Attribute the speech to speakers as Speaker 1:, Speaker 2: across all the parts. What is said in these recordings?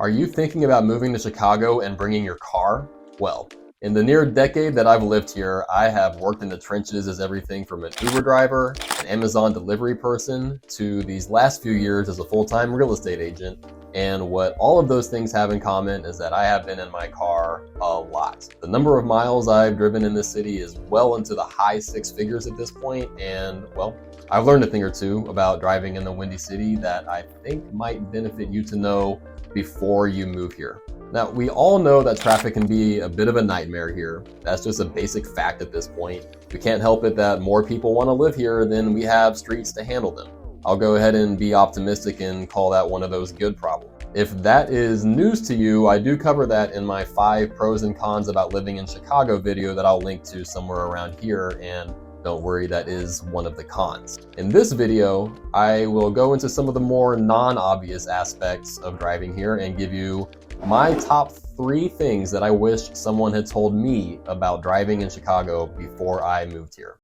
Speaker 1: Are you thinking about moving to Chicago and bringing your car? Well, in the near decade that I've lived here, I have worked in the trenches as everything from an Uber driver, an Amazon delivery person, to these last few years as a full-time real estate agent. And what all of those things have in common is that I have been in my car a lot. The number of miles I've driven in this city is well into the high six figures at this point, and well, I've learned a thing or two about driving in the Windy City that I think might benefit you to know before you move here. Now, we all know that traffic can be a bit of a nightmare here. That's just a basic fact at this point. We can't help it that more people want to live here than we have streets to handle them. I'll go ahead and be optimistic and call that one of those good problems. If that is news to you, I do cover that in my 5 pros and cons about living in Chicago video that I'll link to somewhere around here, and don't worry, that is one of the cons. In this video, I will go into some of the more non-obvious aspects of driving here and give you my top 3 things that I wish someone had told me about driving in Chicago before I moved here.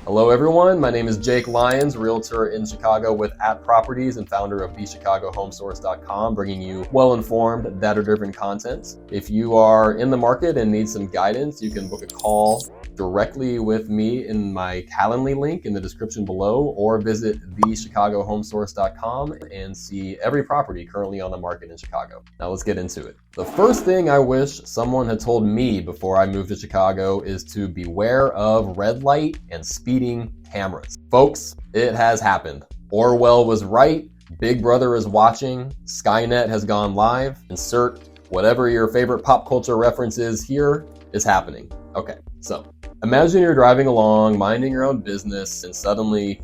Speaker 1: Hello everyone, my name is Jake Lyons, realtor in Chicago with @properties and founder of thechicagohomesource.com, bringing you well-informed, data-driven content. If you are in the market and need some guidance, you can book a call directly with me in my Calendly link in the description below, or visit thechicagohomesource.com and see every property currently on the market in Chicago. Now let's get into it. The first thing I wish someone had told me before I moved to Chicago is to beware of red light and speeding cameras. Folks, it has happened. Orwell was right, Big Brother is watching, Skynet has gone live, insert whatever your favorite pop culture reference is here is happening. Okay, so imagine you're driving along, minding your own business, and suddenly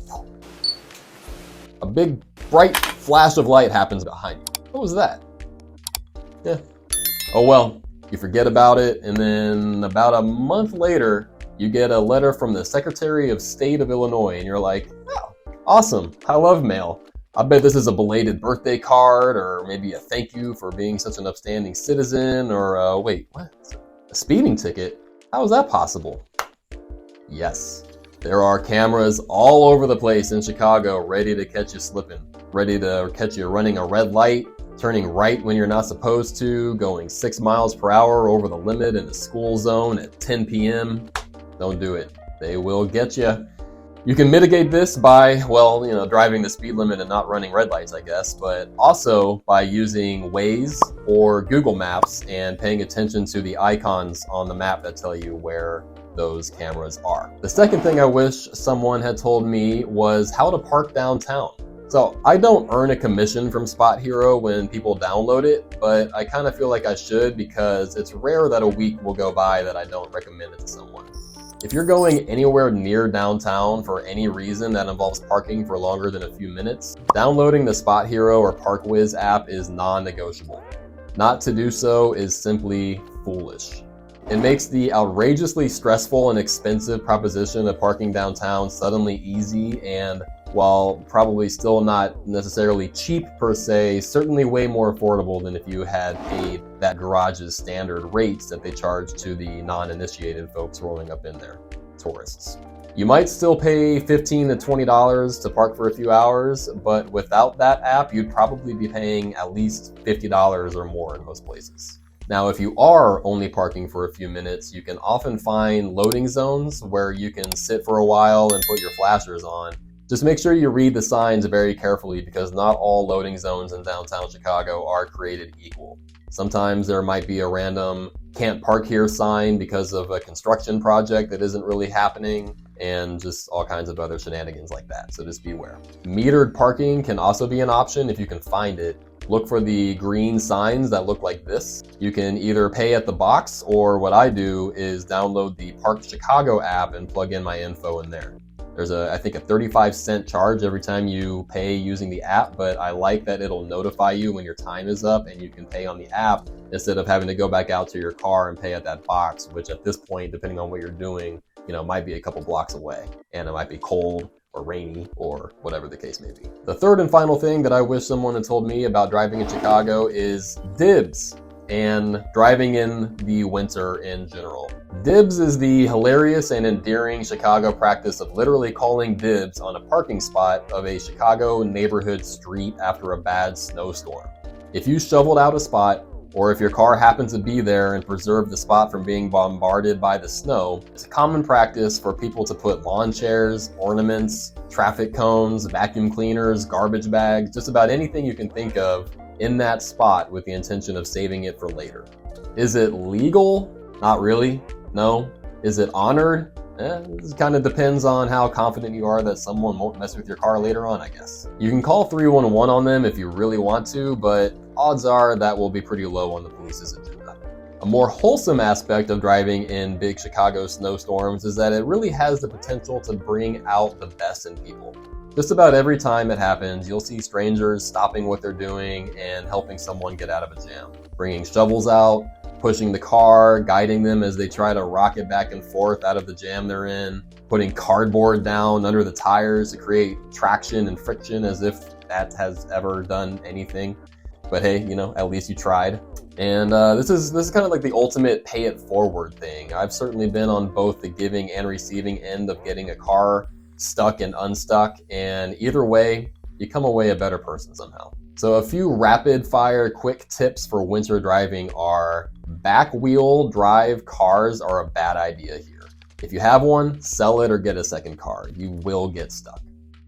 Speaker 1: a big bright flash of light happens behind you. What was that? Yeah. Oh well, you forget about it, and then about a month later, you get a letter from the Secretary of State of Illinois, and you're like, oh, awesome, I love mail. I bet this is a belated birthday card, or maybe a thank you for being such an upstanding citizen, or wait, what? A speeding ticket? How is that possible? Yes, there are cameras all over the place in Chicago ready to catch you slipping, ready to catch you running a red light, turning right when you're not supposed to, going 6 miles per hour over the limit in a school zone at 10 p.m. Don't do it. They will get you. You can mitigate this by, well, driving the speed limit and not running red lights, I guess, but also by using Waze or Google Maps and paying attention to the icons on the map that tell you where those cameras are. The second thing I wish someone had told me was how to park downtown. So I don't earn a commission from Spot Hero when people download it, but I kind of feel like I should, because it's rare that a week will go by that I don't recommend it to someone. If you're going anywhere near downtown for any reason that involves parking for longer than a few minutes, downloading the Spot Hero or ParkWiz app is non-negotiable. Not to do so is simply foolish. It makes the outrageously stressful and expensive proposition of parking downtown suddenly easy, and while probably still not necessarily cheap per se, certainly way more affordable than if you had paid that garage's standard rates that they charge to the non-initiated folks rolling up in there, tourists. You might still pay $15 to $20 to park for a few hours, but without that app, you'd probably be paying at least $50 or more in most places. Now, if you are only parking for a few minutes, you can often find loading zones where you can sit for a while and put your flashers on. Just make sure you read the signs very carefully, because not all loading zones in downtown Chicago are created equal. Sometimes there might be a random "can't park here" sign because of a construction project that isn't really happening, and just all kinds of other shenanigans like that, so just beware. Metered parking can also be an option if you can find it. Look for the green signs that look like this. You can either pay at the box, or what I do is download the Park Chicago app and plug in my info in there. There's I think a 35-cent charge every time you pay using the app, but I like that it'll notify you when your time is up and you can pay on the app instead of having to go back out to your car and pay at that box, which at this point, depending on what you're doing, might be a couple blocks away, and it might be cold or rainy or whatever the case may be. The third and final thing that I wish someone had told me about driving in Chicago is DIBS. and driving in the winter in general. DIBS is the hilarious and endearing Chicago practice of literally calling dibs on a parking spot of a Chicago neighborhood street after a bad snowstorm. If you shoveled out a spot, or if your car happens to be there and preserve the spot from being bombarded by the snow, it's a common practice for people to put lawn chairs, ornaments, traffic cones, vacuum cleaners, garbage bags, just about anything you can think of in that spot with the intention of saving it for later. Is it legal? Not really. No. Is it honored? It kind of depends on how confident you are that someone won't mess with your car later on, I guess. You can call 311 on them if you really want to, but odds are that will be pretty low on the police's agenda. A more wholesome aspect of driving in big Chicago snowstorms is that it really has the potential to bring out the best in people. Just about every time it happens, you'll see strangers stopping what they're doing and helping someone get out of a jam. Bringing shovels out, pushing the car, guiding them as they try to rock it back and forth out of the jam they're in, putting cardboard down under the tires to create traction and friction as if that has ever done anything. But hey, at least you tried. And this is kind of like the ultimate pay it forward thing. I've certainly been on both the giving and receiving end of getting a car stuck and unstuck, and either way, you come away a better person somehow. So a few rapid fire quick tips for winter driving are: back wheel drive cars are a bad idea here. If you have one, sell it or get a second car. You will get stuck.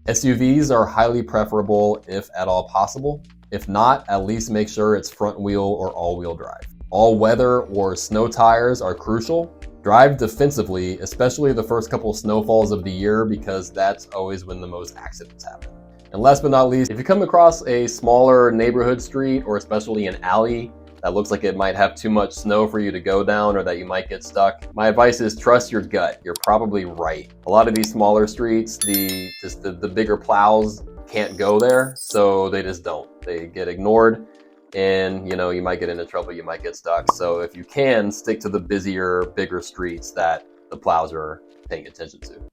Speaker 1: SUVs are highly preferable if at all possible. If not, at least make sure it's front wheel or all-wheel drive. All-weather or snow tires are crucial. Drive defensively, especially the first couple snowfalls of the year, because that's always when the most accidents happen. And last but not least, if you come across a smaller neighborhood street, or especially an alley that looks like it might have too much snow for you to go down or that you might get stuck, my advice is trust your gut. You're probably right. A lot of these smaller streets, the bigger plows can't go there, so they just don't. They get ignored, and you might get into trouble, you might get stuck. So if you can, stick to the busier, bigger streets that the plows are paying attention to.